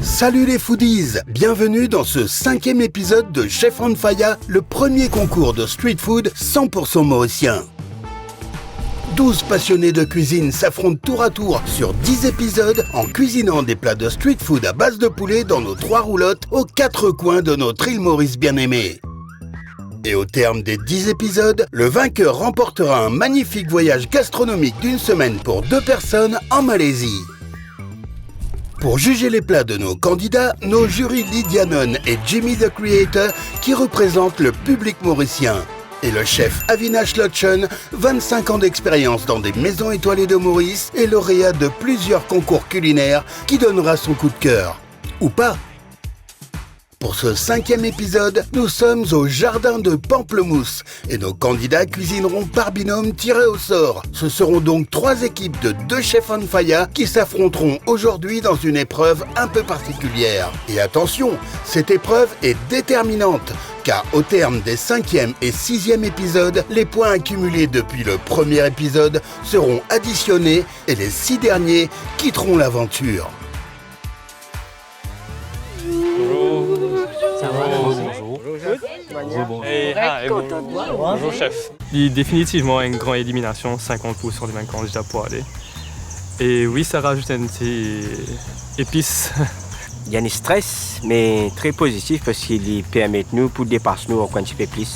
Salut les foodies, bienvenue dans ce 5e épisode de Chef on Fire, le premier concours de street food 100% mauricien. 12 passionnés de cuisine s'affrontent tour à tour sur 10 épisodes en cuisinant des plats de street food à base de poulet dans nos 3 roulottes aux 4 coins de notre île Maurice bien-aimée. Et au terme des 10 épisodes, le vainqueur remportera un magnifique voyage gastronomique d'une semaine pour 2 personnes en Malaisie. Pour juger les plats de nos candidats, nos jurys Lydia Nunn et Jimmy the Creator qui représentent le public mauricien. Et le chef Avinash Lochon, 25 ans d'expérience dans des maisons étoilées de Maurice et lauréat de plusieurs concours culinaires qui donnera son coup de cœur. Ou pas. Pour ce 5e épisode, nous sommes au jardin de Pamplemousse et nos candidats cuisineront par binôme tiré au sort. Ce seront donc 3 équipes de 2 chefs on fire qui s'affronteront aujourd'hui dans une épreuve un peu particulière. Et attention, cette épreuve est déterminante, car au terme des 5e et 6e épisodes, les points accumulés depuis le premier épisode seront additionnés et les 6 derniers quitteront l'aventure. Bonjour chef. Il y a définitivement une grande élimination, 50% sur les 20 candidats pour aller. Et oui, ça rajoute un petit épice. Il y a un stress, mais très positif parce qu'il permet nous pour dépasser nous un petit peu plus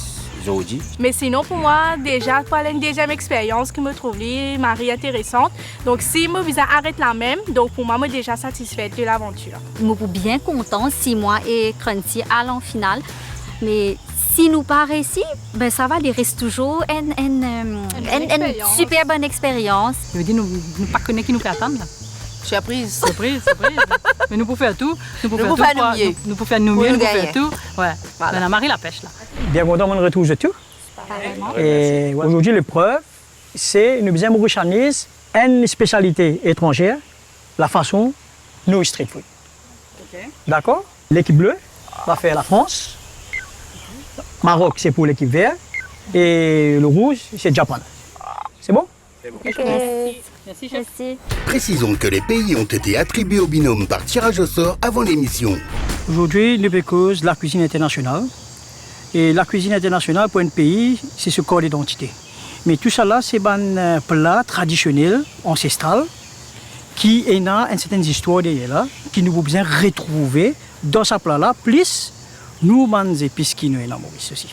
aujourd'hui. Mais sinon, pour moi, déjà, pour une deuxième expérience qui me trouve Marie intéressante. Donc, si mon visa arrête la même, donc pour moi, je suis déjà satisfaite de l'aventure. Je suis bien contente si moi et Crunchy allent en finale. Mais si nous pas réussi, ben ça va, il reste toujours une super bonne expérience. Je veux dire, nous ne pas connaître qui nous fait attendre là. Surprise. Mais nous pouvons faire tout. Nous pouvons faire nous mieux, nous pouvons faire tout. Ouais. Voilà. Marie la pêche là. Bien content de retrouver tout. Et aujourd'hui, l'épreuve, c'est une deuxième mauritianaise, une spécialité étrangère, la façon no street food. Okay. D'accord? L'équipe bleue va faire la France. Maroc, c'est pour l'équipe verte. Et le rouge, c'est Japon. C'est bon? Okay. Merci. Précisons que les pays ont été attribués au binôme par tirage au sort avant l'émission. Aujourd'hui, nous cause la cuisine internationale. Et la cuisine internationale, pour un pays, c'est ce corps d'identité. Mais tout ça là, c'est un plat traditionnel, ancestral, qui a une certaine histoire derrière là, qui nous besoin retrouver dans ce plat là, plus nous, les épices qui nous sont en Maurice aussi.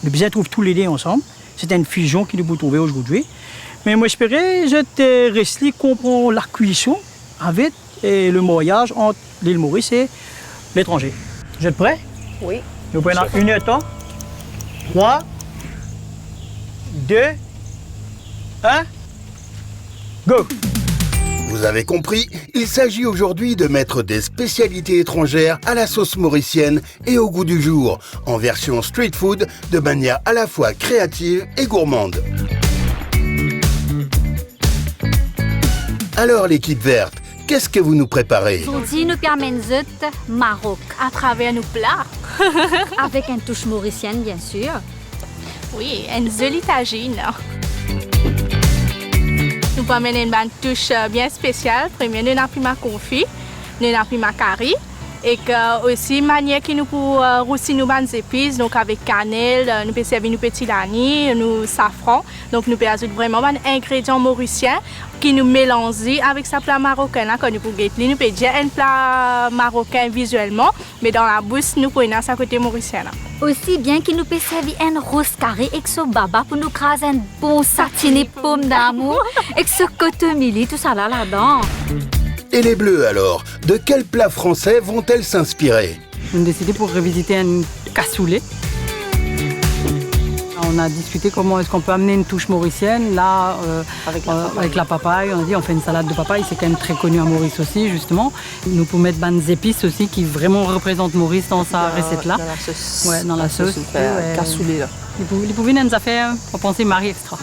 Nous besoin trouver tous les deux ensemble. C'est une fusion qui nous peut trouver aujourd'hui. Mais moi, j'espérais, je te reste comprendre la cuisson avec le voyage entre l'île Maurice et l'étranger. Vous êtes prêts? Oui. Nous prenons 1 heure de temps. 3, 2, 1, go! Vous avez compris, il s'agit aujourd'hui de mettre des spécialités étrangères à la sauce mauricienne et au goût du jour, en version street food, de manière à la fois créative et gourmande. Alors l'équipe verte, qu'est-ce que vous nous préparez? Aujourd'hui, nous permettons Maroc. À travers nos plats. Avec une touche mauricienne, bien sûr. Oui, une jolie tagine. Nous pouvons amener une touche bien spéciale. Premièrement, nous avons pris ma confit, nous avons pris ma curry. Et que aussi, manière qui nous pour rousser nos bonnes épices, donc avec cannelle, nous pouvons servir nos petits lanis, nos safran. Donc nous pouvons ajouter vraiment des ingrédients mauriciens qui nous mélangent avec ce plat marocain. Là, quand nous pouvons nous pouvons dire un plat marocain visuellement, mais dans la bouche, nous pouvons à côté mauricien. Là. Aussi bien qu'il nous peut servir un rose carré avec ce baba pour nous craser un bon satiné pomme d'amour avec ce cotomili, tout ça là-dedans. Et les bleus alors, de quel plat français vont-elles s'inspirer? On a décidé pour revisiter un cassoulet. On a discuté comment est-ce qu'on peut amener une touche mauricienne. Là, avec la papaye, on a dit on fait une salade de papaye, c'est quand même très connu à Maurice aussi, justement. Nous pouvons mettre des épices aussi qui vraiment représentent Maurice dans sa recette-là. Dans la sauce. Ouais, dans la sauce. Cassoulet là. Ils pouvaient nous faire, on pensait Marie extra.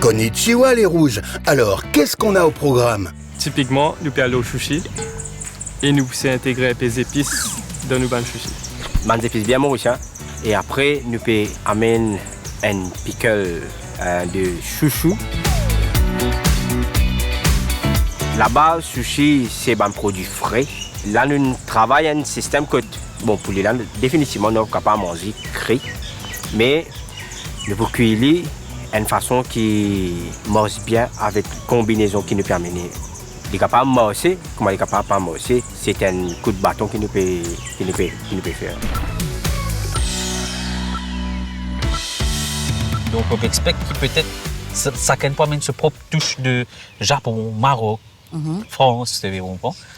Konnichiwa les rouges. Alors, qu'est-ce qu'on a au programme? Typiquement, nous pouvons aller au sushi et nous pouvons intégrer des épices dans nos bandes sushi. Bandes épices bien mauriciens. Et après, nous pouvons amener un pickle de chouchou. Là-bas, sushi, c'est un produit frais. Là, nous travaillons un système que, bon, pour les là, définitivement, nous sommes capables de manger cru. Mais nous pouvons cuire une façon qui marche bien avec une combinaison qui nous permet de capable de marcher. Comment il est capable de marcher, c'est un coup de bâton qui nous peut faire. Donc on expecte que peut-être ça peut pas mettre ce propre touche de Japon, Maroc, France, c'est vrai,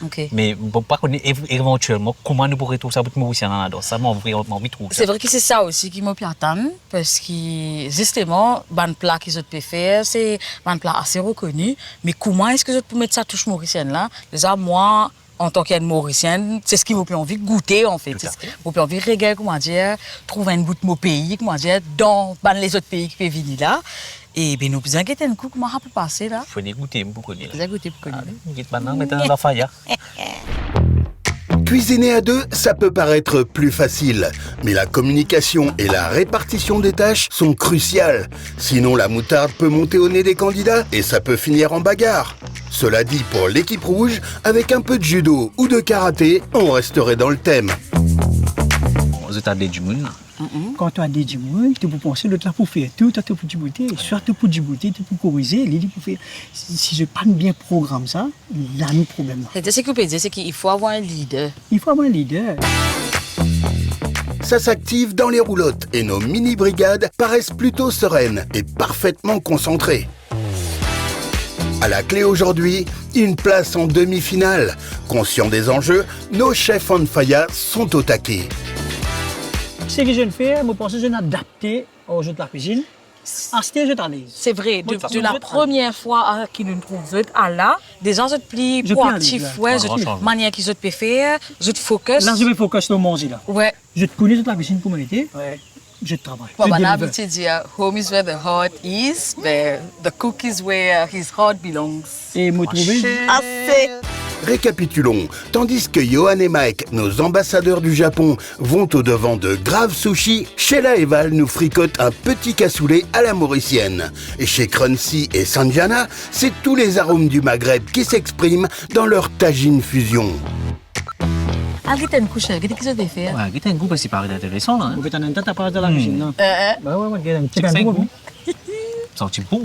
Okay. mais bon, pas qu'on éventuellement comment nous pourrions trouver ça pour Mauricien là-dedans. Ça m'a vraiment envie de trouver. C'est vrai que c'est ça aussi qui m'a attendre parce que justement, ban plat qu'ils ont pu faire, c'est un plat assez reconnu. Mais comment est-ce que vous pouvez mettre ça touche mauricienne là? Déjà moi, en tant qu'une mauricienne, c'est ce qui m'a envie de goûter en fait. J'ai envie de regarder comment dire, trouver une bout de mon pays, comment dire, dans les autres pays qui peuvent venir là. Et bien nous vous inquiétez un coup comment ça peut passer là? Il faut dégoûter pour connaître. Vous avez goûté pour connaître. Maintenant, mettez dans la faille. Cuisiner à deux, ça peut paraître plus facile, mais la communication et la répartition des tâches sont cruciales. Sinon, la moutarde peut monter au nez des candidats et ça peut finir en bagarre. Cela dit, pour l'équipe rouge, avec un peu de judo ou de karaté, on resterait dans le thème. Vous êtes à des monde. Quand tu as des gens, tu peux penser l'autre là pour faire tout, tu peux djibouter, soit tu peux djibouter, tu peux corriger, l'idée pour faire. Si je pas bien programme ça, là nous problème là. C'est ce que vous pouvez dire, c'est qu'il faut avoir un leader. Il faut avoir un leader. Ça s'active dans les roulottes et nos mini-brigades paraissent plutôt sereines et parfaitement concentrées. À la clé aujourd'hui, une place en demi-finale. Conscients des enjeux, nos chefs on fire sont au taquet. Ce que je viens de faire, je pense que je vais adapter au jeu de la cuisine. À ce que je t'en C'est vrai, de la première fois qu'ils nous trouvent à là, des gens sont plus proactifs, ouais, de manière qu'ils ont pu faire, je te focus. Là, je vais focus sur manger là. Ouais. Je te connais toute la cuisine pour m'aider. Ouais. Je travaille. Bon, on a l'habitude de dire, home is where the heart is, but the cook is where his heart belongs. Et me trouver. Assez. Récapitulons, tandis que Johan et Mike, nos ambassadeurs du Japon, vont au-devant de graves sushis, Sheila et Val nous fricotent un petit cassoulet à la mauricienne. Et chez Crunchy et Sanjana, c'est tous les arômes du Maghreb qui s'expriment dans leur tagine fusion. Ah, tu as une couche, qu'est-ce que tu veux faire? Ouais, c'est un goût aussi paraît intéressant là. Vous faites un tas à part de la cuisine là. Bah ouais, ouais, un petit goût. Ça sent bon.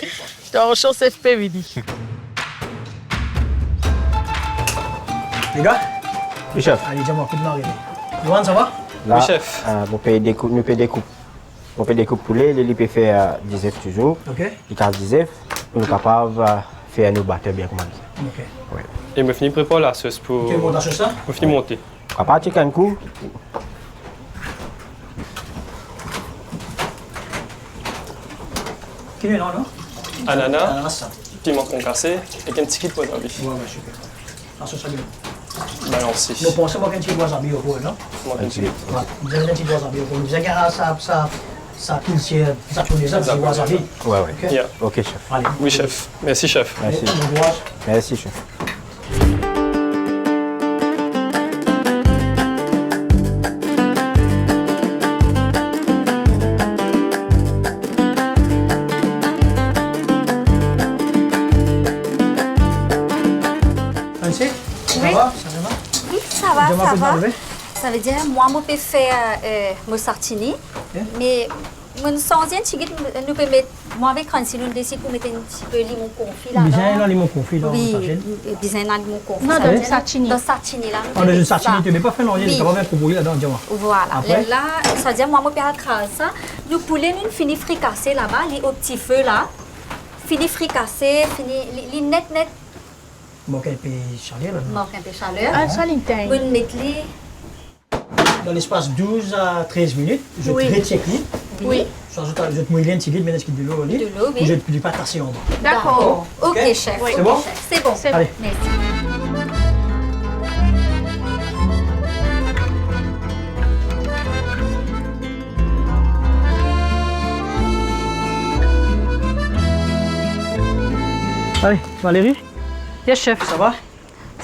Je te rechance FP, Vidi. Les gars? Oui, chef. Allez, dis-moi, coup de marée. Johan, ça va? Là, Oui, chef. on peut découper. On peut découper poulet, les peut faire 10 œufs toujours. Ok. Les 10 œufs, on est capable de faire nos batteurs bien comme ça. Ok. Ouais. Et me finis préparer la sauce pour... Quel montage c'est ça? Me finis monter. À part checker un coup. Quel est là, non? Ananas, Ananas, ça. piment concassé et un petit kit de wasabi. Ouais, ouais, super. Ah, ça, c'est bien. Balancé. Nous pensons qu'un petit wasabi au bout, non? Un petit kit. Ouais, vous avez un petit wasabi au bout. Vous avez ça pile, ça tourne ça, c'est wasabi. Ouais, ouais. Ok? Yeah. Ok, chef. Allez. Oui, chef. Merci, chef. Merci. Bon courage. Merci, chef. Francis? Ça Oui. va? Ça va? Oui, ça va, Dis-moi ça un peu de va. m'enlever. Ça veut dire, moi, je peux faire mon sartini, mais mon sanzien, nous pouvons mettre, moi avec Crunchy, nous décidons de mettre un petit peu de limon confit là. Bien, là, limon confit, là, Oui, on s'achète. bien dans le limon confit. Non, Ça dans veut le dire, sartini. Dans le sartini là. On a une sartini, tu ne peux pas faire l'orient, Oui. tu vas même proposer là-dedans, dis-moi. Voilà. Après? Là, ça veut dire, moi, je peux faire ça. Nous poulets, nous finissons fricasser là-bas, les au petit feu là. Fini fricasser, fini, les net. Bon, qu'elle peut chaler là. Manque un peu de chaleur. Ah, ça, l'integne. Vous mettez les. Dans l'espace 12 à 13 minutes, je Oui. recheck. Oui. Je te mouille un petit peu, mais de l'eau, De l'eau, oui. je ne vais pas tasser en bas. D'accord. Ok, Ok. chef. C'est ok, bon? chef. C'est bon. C'est bon. Allez. Merci. Allez, Valérie, Yes, chef. ça va?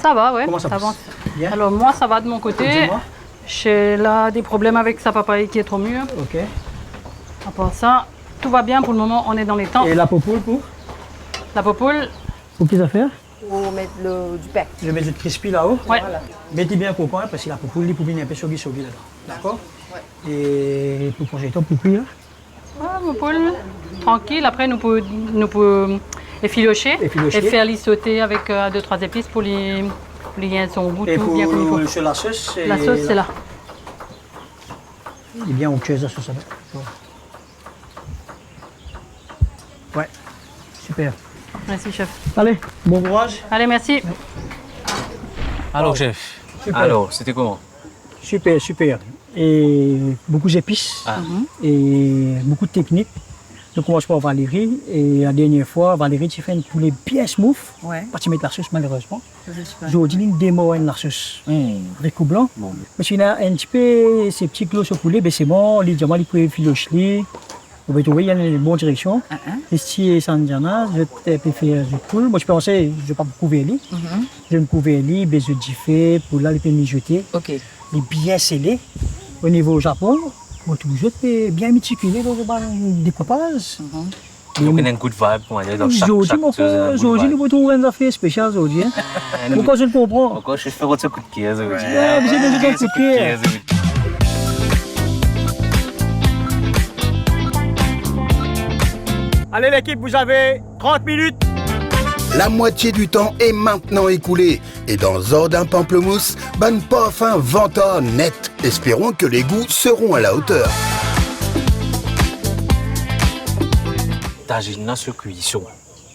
Ça va, ouais. Comment ça passe? avance. Bien. Alors, moi, ça va de mon côté. Dis-moi. J'ai là des problèmes avec sa papaye qui est trop mûre. Ok. À part ça, tout va bien pour le moment, on est dans les temps. Et la popoule pour? La popoule, Pour quelles affaires? Pour mettre du pain. Je vais mettre du crispy là-haut. ouais. Mettez bien coco, parce que la popoule, il peut venir un peu soggy là-dedans. D'accord? Et pour manger ton poupée, là? Ah, popoule, tranquille. Après, nous pouvons effilocher Effilocher. et faire les sauter avec 2-3 épices pour les gagner son goût Et tout bien comme il pour faut. sur la sauce, La sauce, c'est là. Il est bien onctueuse la sauce. Là. Ouais, super. Merci, chef. Allez, bon courage. Allez, merci. Alors, chef. Super. Alors, c'était comment? Super, super. Et beaucoup d'épices et beaucoup de techniques. Je commence par Valérie. Et la dernière fois, Valérie, tu fais un poulet bien smooth. Ouais. Pas tu mets la sauce, malheureusement. Ça, c'est super. Aujourd'hui, une démo la sauce. Avec coup blanc. Bon. Mais si on a un petit peu ces petits clos au poulet, ben c'est bon. Les diamants, ils peuvent filocher. Vous pouvez trouver, il y a une bonne direction. Ici, et Sandiana, je peux faire du poule. Moi, je pensais, je ne vais pas me couvrir les. Je vais me couvrir les, ben je diffère, pour là, les peux mijoter. Ok. Les bien scellés. Au niveau Japon, moi, toujours bien méticulé dans le découpage. Donc, on a une good vibe, comment dire, dans chaque Aujourd'hui, chose. nous trouvons une affaire spéciale aujourd'hui. Pourquoi je ne comprends? Encore, je fais votre coup de pied aujourd'hui. Ouais, vous avez besoin de coup de pied. Allez l'équipe, vous avez 30 minutes. La moitié du temps est maintenant écoulée. Et dans Zordin Pamplemousse, ban pas fin venta net. Espérons que les goûts seront à la hauteur. T'as une sur cuisson.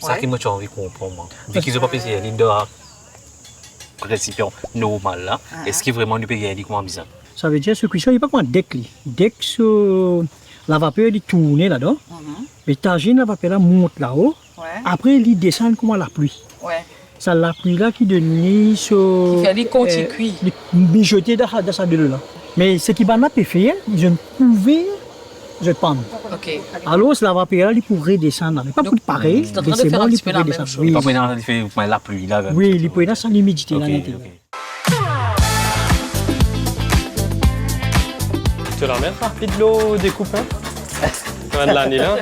C'est ça qui m'a envie de comprendre. Vu qu'ils n'ont pas passé une de récipient normal là, est-ce qu'il vraiment du pays comment bizarre? Ça veut dire ce cuisson, il n'y a pas quoi deck. Deck sur la vapeur, il tourne là-dedans. Mais tagine, la vapeur là monte là-haut. Après, il descend comme la pluie. Ouais. C'est la pluie là qui donne sur. Qui fait les contis cuits. Les mijoter dans sa bulle là. Mais ce qui va n'a pas fait, je ne pouvais. Je prends. Ok. Alors, la vapeur là, il pourrait descendre. Mais pas pour pareil. c'est en train de faire un petit peu la même chose. Oui, Pas maintenant, il fait la pluie là. oui, il pourrait sans l'humidité là. Tu la mets rapide l'eau découpée. Tu vas de l'année là.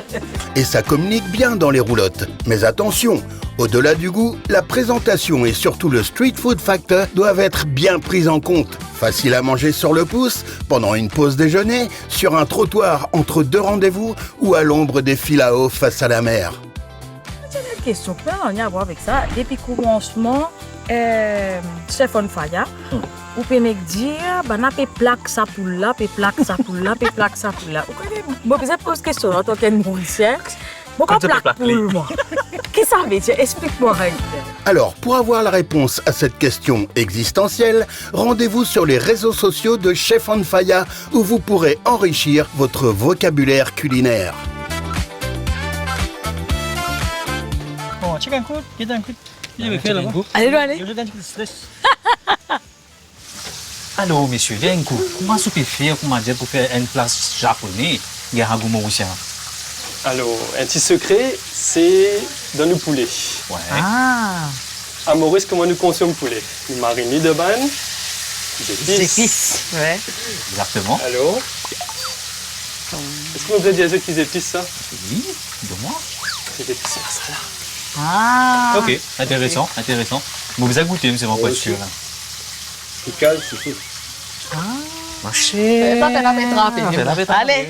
Et ça communique bien dans les roulottes. Mais attention, au-delà du goût, la présentation et surtout le street food factor doivent être bien pris en compte. Facile à manger sur le pouce, pendant une pause déjeuner, sur un trottoir entre deux rendez-vous ou à l'ombre des files à eau face à la mer. J'ai une question qui n'a rien à voir avec ça. Depuis le commencement, chef on fire, vous pouvez me dire, bah, on a plaque ça pour là, plaque ça pour là, plaque ça pour là. Vous connaissez, moi, je pose une question en tant que Mauricien. Pourquoi plaque pour moi? Qu'est-ce que ça veut dire? Explique-moi. Alors, pour avoir la réponse à cette question existentielle, rendez-vous sur les réseaux sociaux de Chef on Fire où vous pourrez enrichir votre vocabulaire culinaire. Bon, check un coup, get un coup. Il va faire là-bas. Allez, allez. Je donne un petit peu de stress. Alors, monsieur, viens un coup. Comment ça peut faire, comment dire, pour faire une place japonaise, il y a un goût mauricien? Alors, un petit secret, c'est dans le poulet. Ouais. Ah, À Maurice, comment nous consommons le poulet? Nous marinons de ban, des épices. ouais. Exactement. Alors, est-ce que vous avez dit à ceux qu'ils épices ça? Oui, de moi. C'est épices masala. Ah. Ok, intéressant, intéressant. Bon, vous avez goûté, mais c'est vraiment pas sûr. Pical, c'est tout. Ma chère. Ça, t'es la mettre rapide. Allez,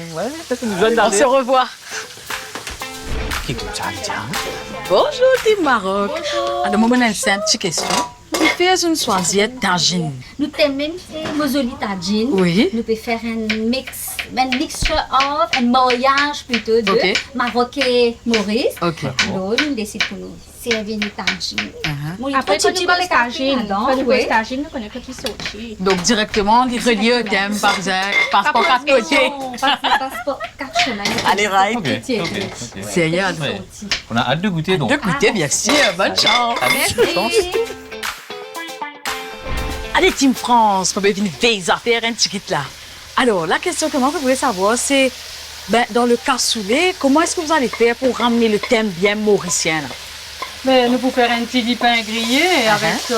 On se revoit. Qui goûte ça, tiens? Bonjour, Team Maroc. Alors, moi, j'ai une petite question. Vous faites une soisiette tagine. Nous t'aimons mozoli tagine. Oui. Nous pouvons faire un mixture of, un mariage plutôt de Ok. Maroc et Maurice. Ok. Alors, nous décidons pour nous servir les tagines. Après, quand tu poses tagine, quand tu poses oui. tagine, nous connaissons que tu sautes. Donc, directement, les reliés au thème, par exemple, passeport à côté. Passeport 4 chemins. Allez, right. Ok, ok. Sérieux. Ouais. On a hâte de goûter, donc. De goûter, bien sûr. Bonne chance. Allez, chance. Allez, Team France, on peut venir faire un petit là. Alors, la question que moi, je voulais savoir, c'est, ben, dans le cassoulet, comment est-ce que vous allez faire pour ramener le thème bien mauricien là? Mais nous pouvons faire un petit pain grillé avec,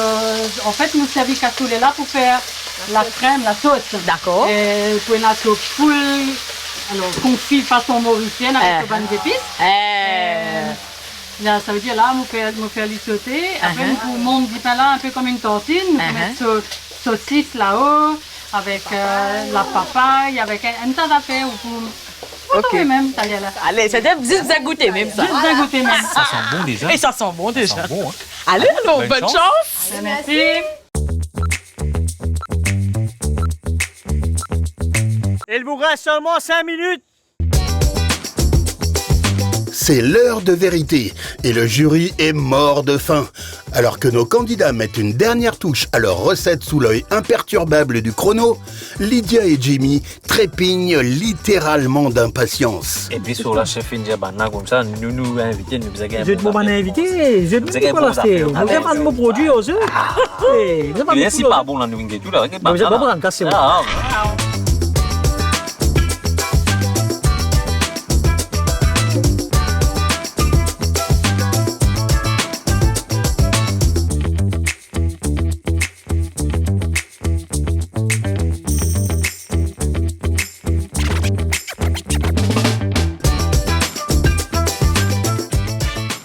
en fait, nous servir cassoulet là pour faire la crème, la sauce. D'accord. Et vous pouvez mettre le poule, alors confit façon mauricienne avec de bonnes épices. Là, ça veut dire là, nous faire les sauter. Après, nous pouvons monter du pain là un peu comme une tartine. Nous pouvons mettre saucisse là-haut avec la papaye, avec un tas d'affaires. Ok. Même, ça y est là. Allez, c'était juste à goûter même ça. Juste à goûter même. Ça sent bon déjà. Et ça sent bon déjà. Ça sent bon, hein. Allez, alors, bonne chance. Merci. Il vous reste seulement 5 minutes. C'est l'heure de vérité et le jury est mort de faim. Alors que nos candidats mettent une dernière touche à leur recette sous l'œil imperturbable du chrono, Lydia et Jimmy trépignent littéralement d'impatience. Et puis sur la chef India Banna comme ça, nous invités, nous faisons Je ne peux pas inviter, je ne peux pas l'acheter. Vous n'avez pas de me produire aux œufs. Il est si pas bon là, nous tout là. Vous n'avez pas besoin de casser.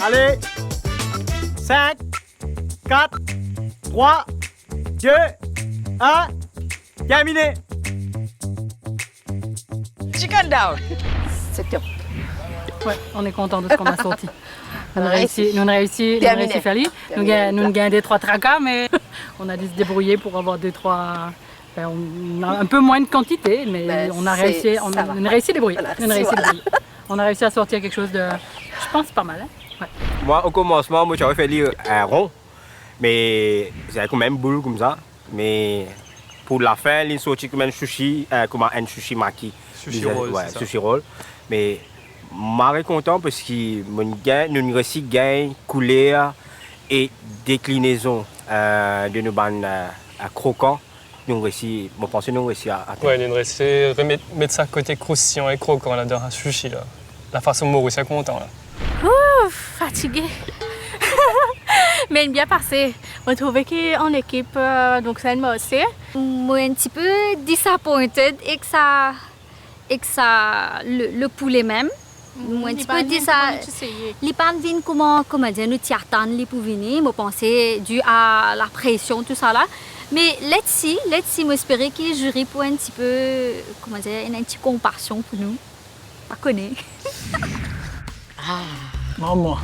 Allez, 5, 4, 3, 2, 1, terminé. Chicken down. C'est top. Ouais, on est content de ce qu'on a sorti. Nous avons réussi à faire. Nous avons des 3 tracas, mais on a dû se débrouiller pour avoir 2-3. On a un peu moins de quantité, mais on a réussi à débrouiller. On a réussi à sortir quelque chose de, je pense, pas mal. Hein? Ouais. Moi, au commencement, j'aurais fait un rond, mais c'est quand même boule comme ça. Mais pour la fin, il sorti comme un sushi, comme un sushi maki. Sushi roll, ouais, sushi roll. Mais je suis content parce que nous réussi gain couleur et déclinaison de nos bandes croquants. Nous réussi, je pense que nous réussi à ouais, nous réussi à mettre ça côté croustillant et croquant là dans un sushi là. La façon mauricienne content là. Ouf, fatiguée. Mais bien passé. On trouvait qu'en équipe, donc ça m'a aussi. Moi un petit peu disappointed et que ça le poulet même. Moi un petit peu dit ça. Les pannes viennent comment dire nous tiartan les pour venir. Moi pensais dû à la pression tout ça là. Mais let's see, moi espérer que le jury pour un petit peu comment dire une petite compassion pour nous. Pas connaît. Maman,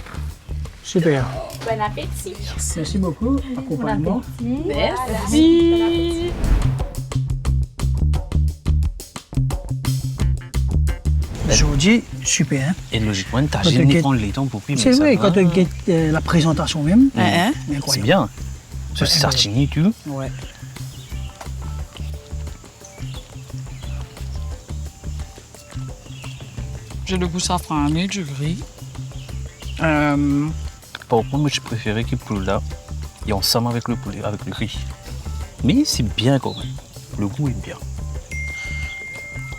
super. Bon appétit. Merci beaucoup. Accompagnement. Merci. Aujourd'hui, super. Et logiquement, tu as jamais prendre les temps pour puis c'est vrai, quand tu regardes la présentation même, c'est bien. C'est sartini, tu vois. Ouais. J'ai le goût safrané, du gris. Par contre, moi, je préférais qu'il poulet là et ensemble avec le poulet, avec le riz. Mais c'est bien quand même. Le goût est bien.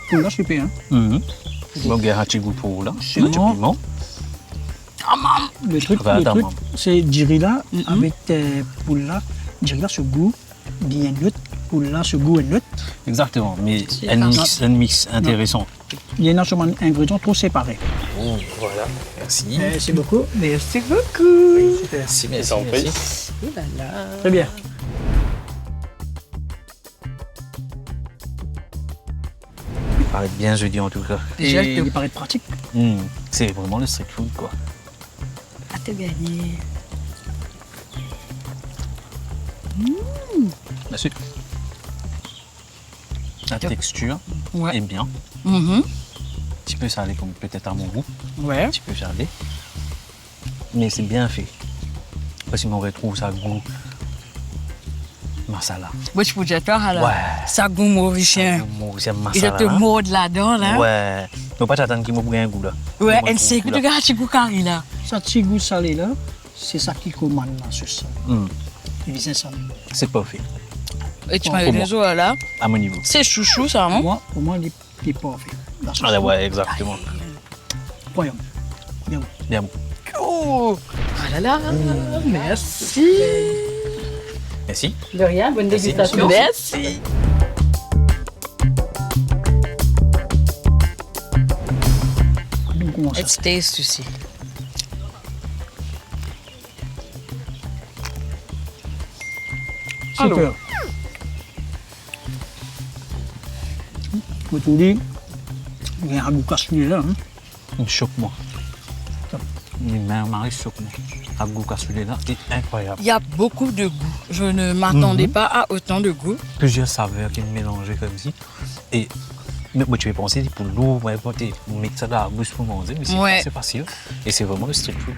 Pour là, super. Hein? Donc, il y a un petit goût pour là. C'est bon. Le truc, c'est diri là avec pour là, diri là ce goût, bien neutre, pour là ce goût est neutre. Exactement, mais un mix intéressant. Il y a un ingrédient trop séparé. Voilà, merci. Merci beaucoup. Merci beaucoup. Merci. Très bien. Il paraît bien jeudi en tout cas. Et il paraît pratique. C'est vraiment le street food quoi. À te gagner. Merci. La texture est bien. Un petit peu salé comme peut-être à mon goût. Ouais. Un petit peu salé. Mais c'est bien fait. Parce qu'on retrouve ça goût masala. Moi, je peux dire là. Ouais. Ça goût mauricien. Mauricien Il masala. te morde là-dedans là. Ouais. Mais pas t'attendre qu'il me prenne un goût là. Ouais, elle sait que tu regardes ce goût carré là. Ça petit goût salé là, c'est ça qui commande là sur ça. C'est parfait. Et tu m'avais des os là. À mon niveau. C'est chouchou ça, non? Moi, pour moi, il est parfait. Ah ouais, exactement. Voyons. Bien. Bien. Oh. là là, merci. Merci. De rien, bonne dégustation. Merci. It's taste aussi. Super. Vous tout dit, il y a un goût cassoulet là. Il choque moi. Ma mari choque moi. Un goût cassoulet là, c'est incroyable. Il y a beaucoup de goût. Je ne m'attendais pas à autant de goût. Plusieurs saveurs qui sont mélangées comme ça. Et moi, tu peux penser pour l'eau, tu mets ça dans la bouche pour manger, mais c'est pas facile. Et c'est vraiment le street food.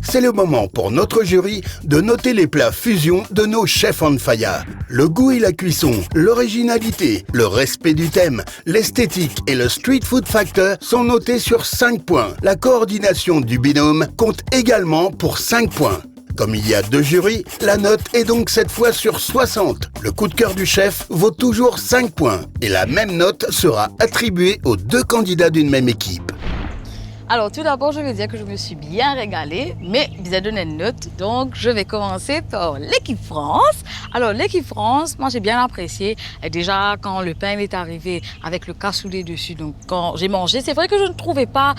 C'est le moment pour notre jury de noter les plats fusion de nos chefs on fire. Le goût et la cuisson, l'originalité, le respect du thème, l'esthétique et le street food factor sont notés sur 5 points. La coordination du binôme compte également pour 5 points. Comme il y a 2 jurys, la note est donc cette fois sur 60. Le coup de cœur du chef vaut toujours 5 points. Et la même note sera attribuée aux 2 candidats d'une même équipe. Alors, tout d'abord, je veux dire que je me suis bien régalée, mais vous avez donné une note, donc je vais commencer par l'équipe France. Alors, l'équipe France, moi, j'ai bien apprécié. Et déjà, quand le pain est arrivé avec le cassoulet dessus, donc quand j'ai mangé, c'est vrai que je ne trouvais pas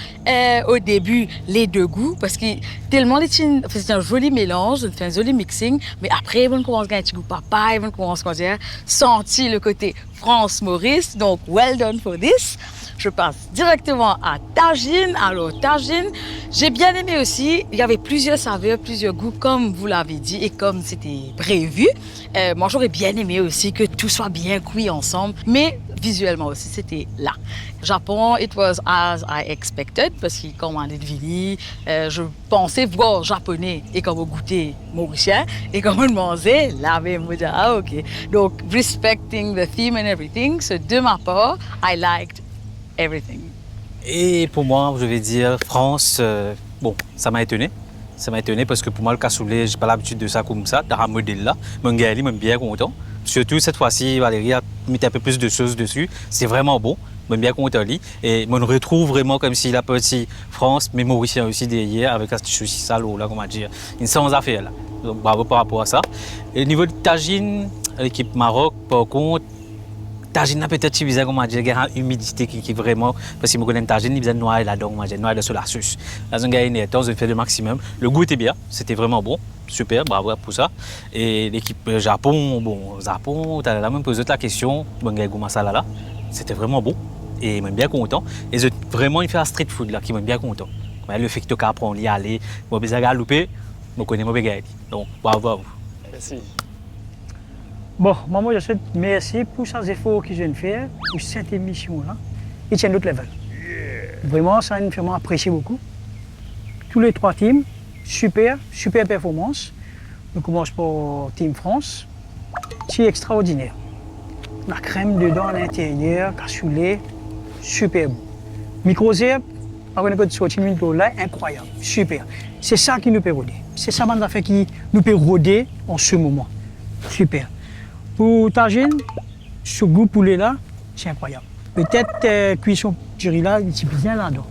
au début les 2 goûts, parce que tellement c'est un joli mélange, c'est un joli mixing, mais après, on commence à gagner un petit goût papaye, on commence à sentir le côté France-Maurice, donc well done for this. Je passe directement à tagine. Alors, tagine, j'ai bien aimé aussi. Il y avait plusieurs saveurs, plusieurs goûts, comme vous l'avez dit et comme c'était prévu. Moi, j'aurais bien aimé aussi que tout soit bien cuit ensemble, mais visuellement aussi, c'était là. Japon, it was as I expected, parce que comme on a deviné, je pensais voir japonais et comme goûter mauricien, et comme on mangeait, là, mais moi, ah, ok. Donc, respecting the theme and everything, so de ma part, I liked everything. Et pour moi, je vais dire France, bon, ça m'a étonné. Ça m'a étonné parce que pour moi, le cassoulet, je n'ai pas l'habitude de ça comme ça, dans un modèle là. Mon gars, il m'aime bien content. Surtout cette fois-ci, Valérie a mis un peu plus de choses dessus. C'est vraiment bon. Je suis bien content. Et on retrouve vraiment comme si la petite France, mais Mauricien aussi derrière, avec la petite saucisse salo, là, comment dire. Une sans affaire là. Donc bravo par rapport à ça. Et au niveau de tagine, l'équipe Maroc, par contre, tagine peut-être si bizarre comment dire, il y a une humidité qui vraiment parce que je connais tagine, il y a noir là-dedans, moi j'ai noir de sur la sauce. Là on gagne une temps, je fais le maximum. Le goût était bien, c'était vraiment bon, super, bravo pour ça. Et l'équipe Japon, bon, Japon, tu as la même posé la question, bon gagne goût masala là, c'était vraiment bon et même bien content. Et vraiment il fait un street food là qui m'aime bien content. Le fait que tu apprends à y aller, bon bizarre à louper, je connais mon bagage. Donc bravo à vous. Merci. Bon, moi, je souhaite merci pour ces efforts que je viens de faire, pour cette émission-là. Il tient notre level. Vraiment, ça nous fait apprécier beaucoup. Tous les 3 teams, super performance. On commence par Team France. C'est extraordinaire. La crème dedans à l'intérieur, cassoulet, super bon. Micro-zerbe, avec une sortie là, incroyable, super. C'est ça qui nous peut rôder. C'est ça qui nous peut rôder en ce moment. Super. Pour tagine, ce goût poulet là, c'est incroyable. Peut-être cuisson du riz là, il est bien là-dedans.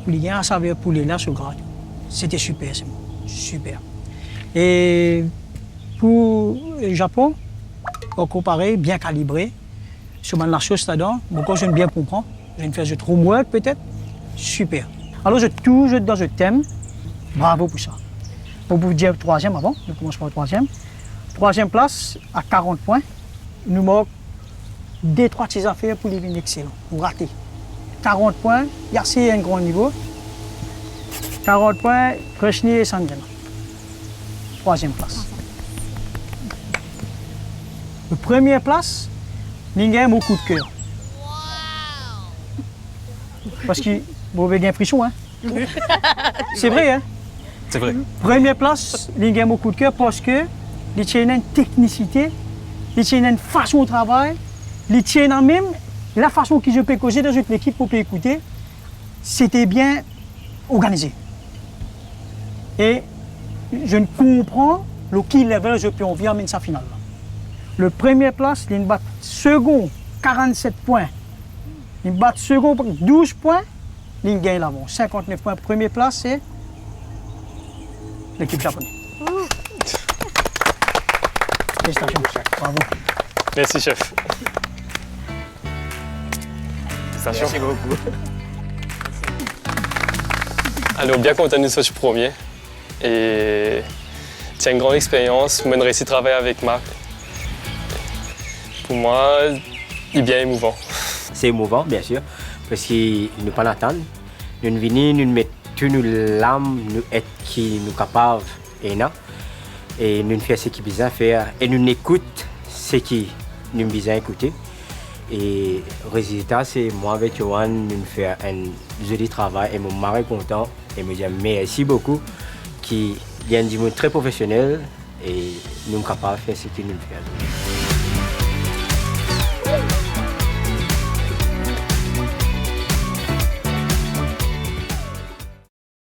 Il y a un saveur poulet là, ce gras. C'était super, c'est bon. Super. Et pour le Japon, encore pareil, bien calibré. Sur la sauce là-dedans, encore je viens bien comprendre. Je viens de faire trop mouette peut-être. Super. Alors je touche dans ce thème. Bravo pour ça. Pour vous dire 3e avant, je commence par le 3e. 3e place à 40 points. Il nous manque 2-3 petites affaires pour les vignes excellents. Vous ratez. 40 points, il y a assez un grand niveau. 40 points, Freshny et Sandrina. 3e place. La première place, il y a mon coup de cœur. Parce que vous avez bien frisson, hein? C'est vrai, hein? C'est vrai. Première place, il y a mon coup de cœur parce que il tient une technicité, il tient une façon de travail, il tient même la façon que je peux causer dans une équipe pour écouter. C'était bien organisé. Et je ne comprends le qui level je peux envier en sa finale. Le premier place, il bat second 47 points. Il bat second 12 points, il gagne l'avant. 59 points. Première place, c'est l'équipe japonaise. Félicitations, bravo. Merci, chef. Merci beaucoup. Alors, bien content de ce premier. Et c'est une grande expérience. Moi, j'ai réussi à travailler avec Marc. Pour moi, il est bien émouvant. C'est émouvant, bien sûr, parce qu'il ne pas l'attendre. Nous venons, nous mettons toutes nos lames, nous être qui nous capables et nous faisons ce qu'il besoin faire et nous écoutons ce qui nous besoin écouter. Et le résultat, c'est moi avec Johan, nous faisons un joli travail et mon mari est content et me dit merci beaucoup, qui est un monde très professionnel et nous sommes capables de faire ce qu'il nous fait.